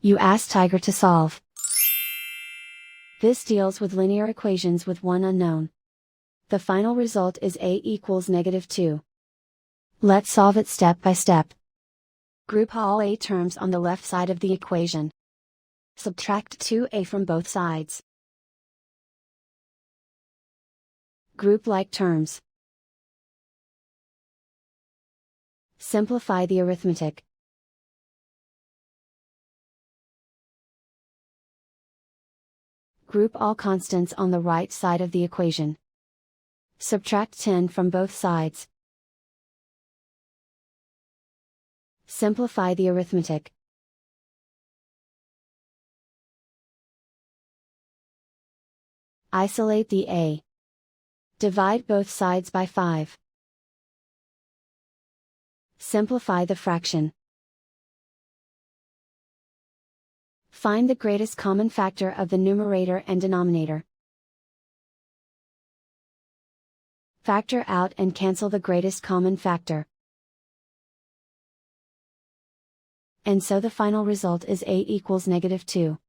You ask Tiger to solve. This deals with linear equations with one unknown. The final result is a equals -2. Let's solve it step by step. Group all a terms on the left side of the equation. Subtract 2a from both sides. Group like terms. Simplify the arithmetic. Group all constants on the right side of the equation. Subtract 10 from both sides. Simplify the arithmetic. Isolate the a. Divide both sides by 5. Simplify the fraction. Find the greatest common factor of the numerator and denominator. Factor out and cancel the greatest common factor. And so the final result is a equals -2.